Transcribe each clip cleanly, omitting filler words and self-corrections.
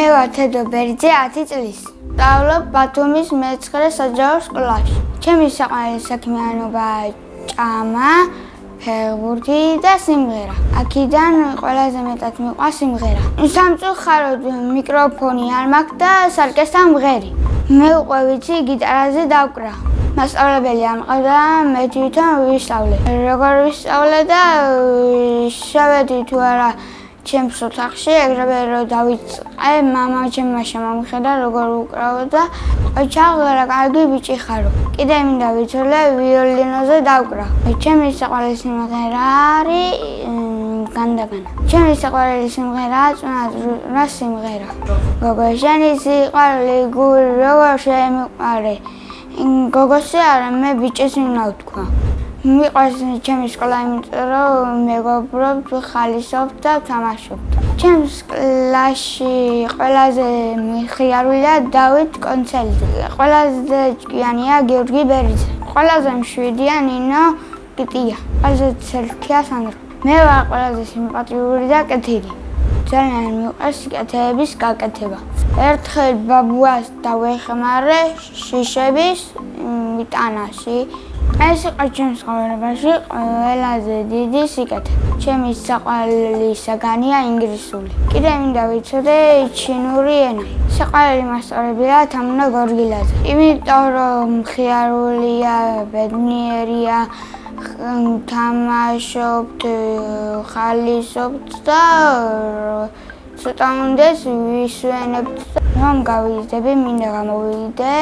მე ვარ თედო ბერძე 10 წლის. სწავლობ ბათუმის მე-9 საჯარო სკოლაში. ჩემი საყვარელი საქმიანობაა ჭამა, ფეხბურთი და სიმღერა. აქედან ყველაზე მეტად მიყვარს სიმღერა. სამწუხაროდ მიკროფონი არ მაქვს და სარკესთან მღერი. მე უკვე ვიცი გიტარაზე დავკრა. მასწავლებელი არ მყავდა, მე თვითონ ვისწავლე. როგორ ვისწავლე და შევედი თუ არა ჩემს ოთახში, ეგრევე რომ დავიწყე, მამა ჩემმა შემომხედა როგორ ვუკრავო და ოჩაღ კარგი ბიჭი ხარო. კიდე მინდა ვიცოდე ვიოლინოზე დავკრა. ჩემი საყვარელი სიმღერა არის განდაგანა. ჩემი საყვარელი სიმღერაა წუნა სიმღერა. გოგო შენი სიყვარული გული როგორ შემიყვარე. გოგოსი არა, მე ბიჭის მინდა ვთქვა. მიყვარს ჩემი სკოლა, იმიტომ რომ მეგობრობთ, ხალისობთ და ვთამაშობთ. ჩემს კლასში ყველაზე მხიარულია დავით კონცელიძე. ყველაზე ჭკვიანია გიორგი ბერიძე. ყველაზე მშვიდია ნინო კიტია. ყველაზე ცელქია სანდრო. მე ვარ ყველაზე სიმპათიური და კეთილი. ძალიან მიყვარს კეთების გაკეთება. ერთხელ ბაბუას დავეხმარე შიშების მიტანაში. ეს იყო ჩემს ცხოვრებაში ყველაზე დიდი სიკეთე. ჩემი საყვარელი საგანია ინგლისური. კიდე მინდა ვიცოდე ჩინური ენა. საყვარელი მასწავლებელია თამუნა გორგილაძე. იმიტომ რომ მხიარულია, ბედნიერია, თამაშობთ, ხალისობთ და ცოტა უნდეს ვისვენებთ. რომ გავიზრდები, მინდა გამოვიდე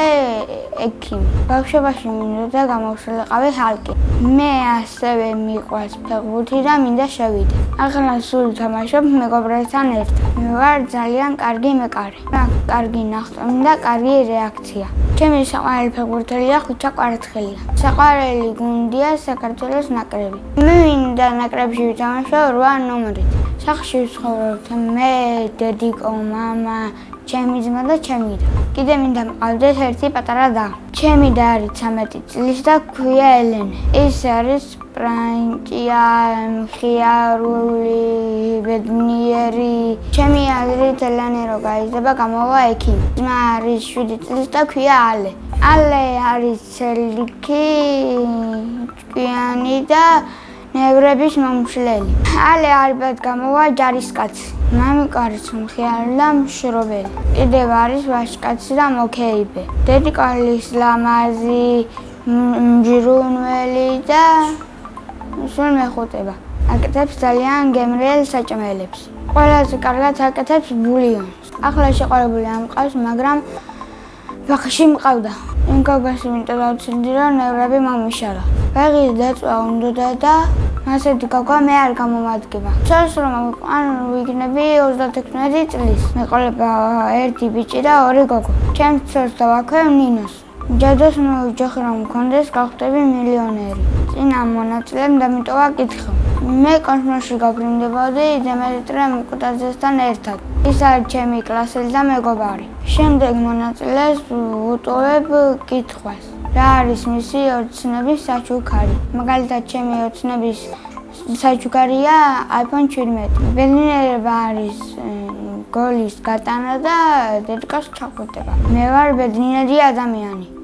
ექიმი. ბავშვობაში მინდოდა გამოვშალიყავი ხალკი. მე ასევე მიყვარს ფეხბურთი და მინდა შევიდე. ახლა სულ თამაშობ მეგობრებთან ერთად. მე ვარ ძალიან კარგი მეკარე. მაქვს კარგი ნახტომი და კარგი რეაქცია. ჩემი საყვარელი ფეხბურთელია ხუჩა კვარაცხელია. საყვარელი გუნდია საქართველოს ნაკრები. მე მინდა ნაკრებში ვითამაშო 8 ნომრით. სახლში ვცხოვრობთ მე, დედიკო, მამა, ჩემი ძმა და ჩემი და. კიდე მინდა მყავდეს ერთი პატარა და. ჩემი და არის 13 წლის და ქვია ელენე. ის არის პრანჭია, მხიარული, ბედნიერი. ჩემი აზრით ელენე რო გაიზრდება, გამოვა ექიმი. ძმა არის 7 წლის და ქვია ალე. ალე არის ცელიქი, ჭკვიანი და ნევრების მომშლელი. ალე ალბათ გამოვა ჯარისკაცი. მამიკარიც მხიარული და მშრობელი. კიდევ არის ვაჟკაცი და მოკეიბე. დედიკოლის ლამაზი, მჯრუნველი და სულ მეხუტება. აკეთებს ძალიან გემრიელ საჭმელებს. ყველაზე კარგად აკეთებს ბულიონს. ახლა შეყვარებული არ მყავს, მაგრამ ბაღში მყავდა. იმ გოგოს იმიტომ დავწინდი, რომ ნევრები მომიშალა. ბაღის დაწვა უნდოდა და ასეთი გოგო მე არ გამომადგება. ცოტას რომ ან ვიგნები 36 წლის. მეყოლება ერთი ბიჭი და 2 გოგო. ჩემს ცოლს დავაქვე ნინოს. ჯადოს მოვიჯახე რომ მქონდეს გავხდები მილიონერი. წინა მონაწილემ დამიტოვა კითხვა. მე კოსმოსში გავბრუნდებოდი დემეტრე მუკუტაძესთან ერთად. ის არის ჩემი კლასელი და მეგობარი. შემდეგ მონაწილეს ვუტოვებ კითხვას. რა არის მისი ოცნების საჩუქარი? მაგალითად, ჩემი ოცნების საჩუქარია iPhone 17. ბედნიერება არის გოლის გატანა და დედიკოს ჩახვდება. მე ვარ ბედნიერი ადამიანი.